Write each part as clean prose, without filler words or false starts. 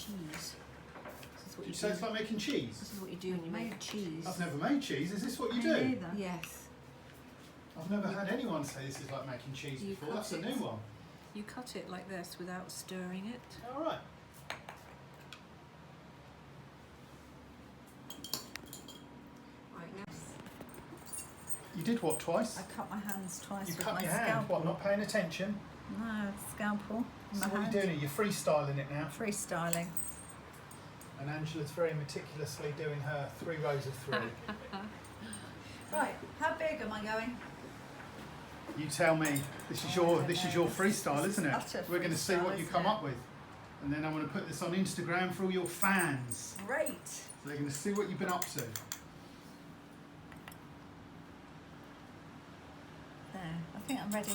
cheese. Did you say it's like making cheese? This is what you do when you make cheese. I've never made cheese. Is this what you do? Neither. Yes. I've never had anyone say this is like making cheese You before. cut That's a it. new one. You cut it like this without stirring it. All right. Right now. You did what twice? I cut my hands twice You with cut my your hand. scalpel. What? Not paying attention? No, scalpel. in So my what are hand. you doing? You're freestyling it now. Freestyling. And Angela's very meticulously doing her 3 rows of 3. Right, how big am I going? You tell me. This is Oh, your freestyle, isn't it? Utter We're going to see freestyle, what you isn't come it? up with, and then I'm going to put this on Instagram for all your fans. Great. So they're going to see what you've been up to. There, I think I'm ready.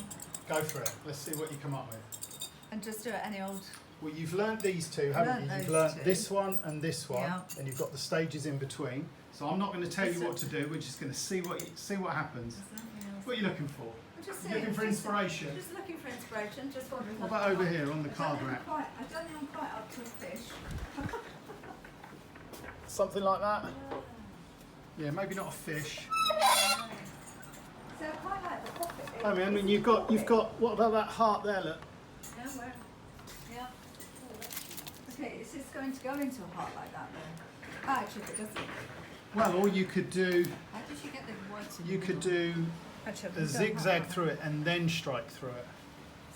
Go for it. Let's see what you come up with. And just do it any old. Well, you've learnt these two, haven't you? Learnt You've those learnt two. this one and this one, Yeah. and you've got the stages in between. So I'm not going to tell you Is what it- to do. We're just going to see what happens. What are you looking for? I'm just You looking for inspiration? Just looking for inspiration. Just wondering. What about over here on the card rack? I don't think I'm quite up to a fish. Something like that? Yeah, maybe not a fish. So I quite like the pocket. I mean, you've got. What about that heart there? Look. Yeah, where? Yeah. Okay, is this going to go into a heart like that though? Ah, actually, it doesn't. Well, or you could do. How did you get the whites in You the could middle? do Actually, a zigzag through it and then strike through it.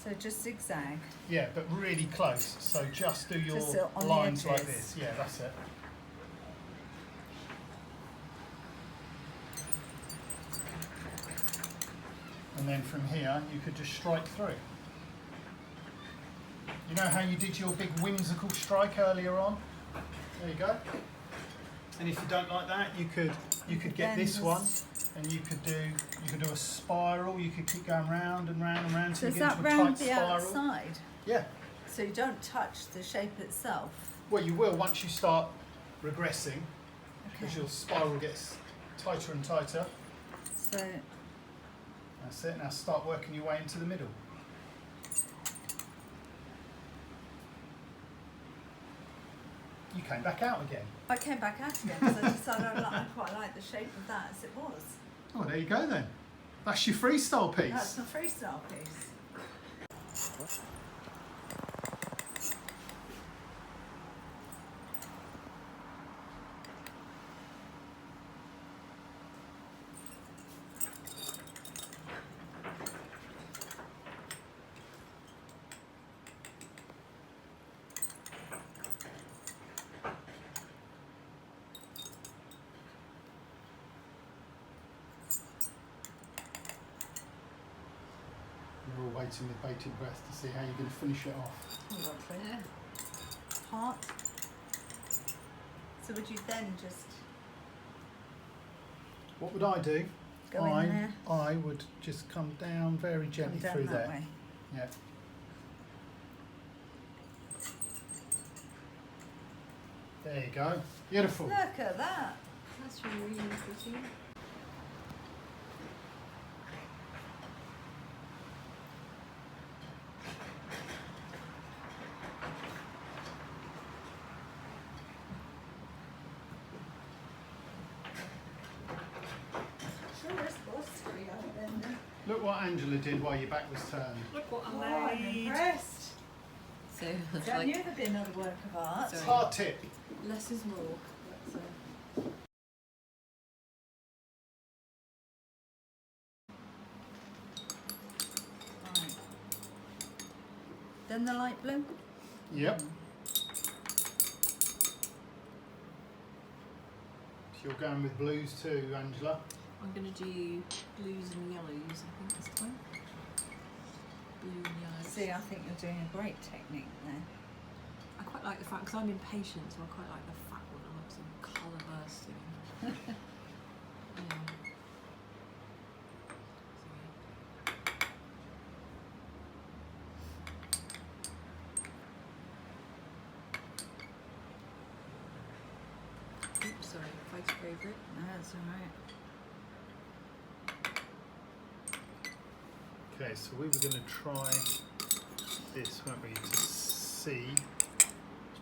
So just zigzag. Yeah, but really close. So just do your Just on the lines like edges. this. Yeah, that's it. And then from here, you could just strike through. You know how you did your big whimsical strike earlier on? There you go. And if you don't like that, you could get Then this one, just- and you could do a spiral. You could keep going round and round and round So till is you get that into a round tight the spiral. outside? Yeah. So you don't touch the shape itself? Well, you will once you start regressing, because Okay. your spiral gets tighter and tighter. So, That's it. Now start working your way into the middle. You came back out again. I came back out again because I decided I quite like the shape of that as it was. Oh, there you go then. That's your freestyle piece. That's my freestyle piece. You're all waiting with bated breath to see how you're going to finish it off. Hold on for a minute. Heart. So would you then just What would I do? go in there? I would just come down very gently Come down through that there. way. Yeah. There you go. Beautiful. Look at that. That's really pretty. Sure is glossy out then. Look what Angela did while your back was turned. Look what Oh, I'm impressed. So it's So I like knew there'd be another work of art. Sorry. Hard tip. less is more. That's, Right. Then the light blue. Yep. So you're going with blues too, Angela. I'm going to do blues and yellows, I think, this time. Blue and yellow. See, I think you're doing a great technique there. I quite like the fact, because I'm impatient, so I quite like the fat one. I like some colour bursting. Yeah. Oops, sorry, face favourite. No, that's all right. Okay, so we were going to try this, weren't we, to see.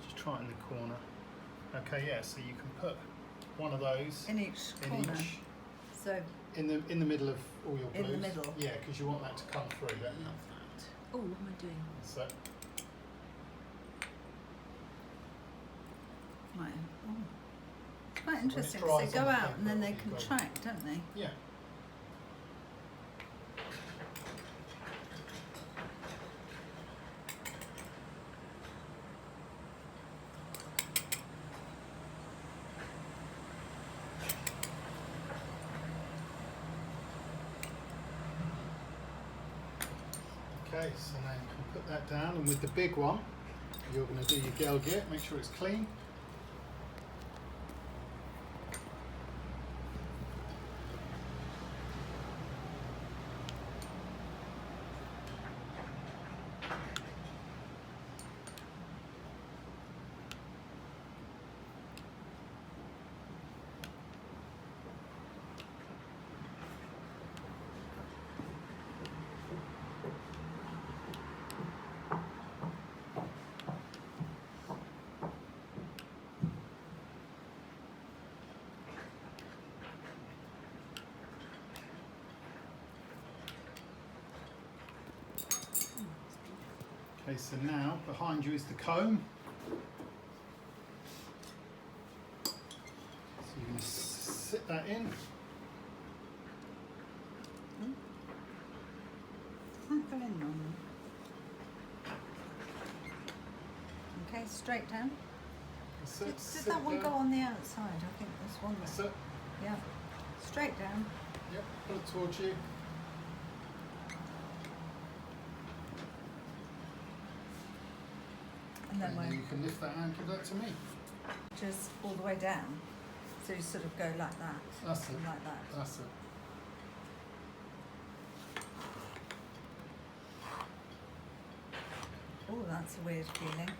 Just try it in the corner. Okay, yeah, so you can put one of those In each corner. So in the middle of all your blues. in the middle. Yeah, because you want that to come through, don't you? Love that. Oh, what am I doing? So Right. Oh. It's quite it interesting dries because they on go the out and then paper, they it'll be contract, don't they? yeah. Okay, so now you can put that down, and with the big one, you're going to do your gel git, make sure it's clean. Okay, so now behind you is the comb. So you're going to sit that in. Can't go in on. Okay, straight down. Sit, Did sit that one down. go on the outside? I think this one. That's it. Yeah. Straight down. Yep, put it towards you. And then And then we're you can lift that and give that to me. just all the way down. So you sort of go like that. That's it. And like that. That's it. Oh, that's a weird feeling.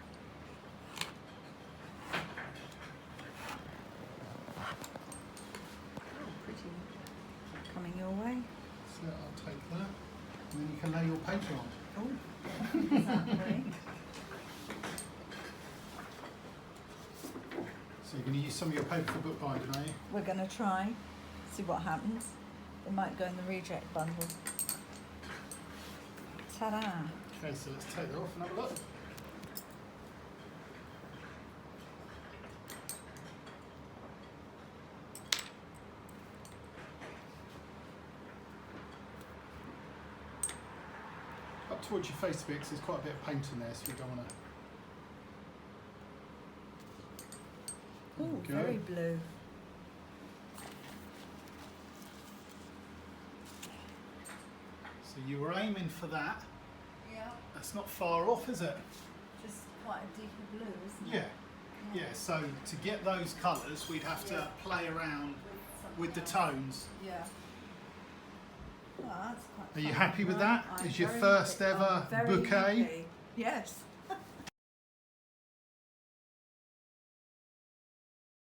Oh, pretty. Coming your way. So I'll take that. And then you can lay your paper on. Oh, that way. So you're going to use some of your paper for bookbinding, are you? We're going to try, see what happens. It might go in the reject bundle. Ta-da! Okay, so let's take that off and have a look. Up towards your face a bit, 'cause there's quite a bit of paint in there, so you don't want to. Oh, very blue. So you were aiming for that. Yeah, That's not far off, is it? just quite a deeper blue, isn't Yeah. it? Yeah, so to get those colours, we'd have to Yeah. play around Something with the else. tones. Yeah. Well, that's quite Are you fun. happy with that? I'm Is your very first happy. ever I'm very bouquet? happy. Yes.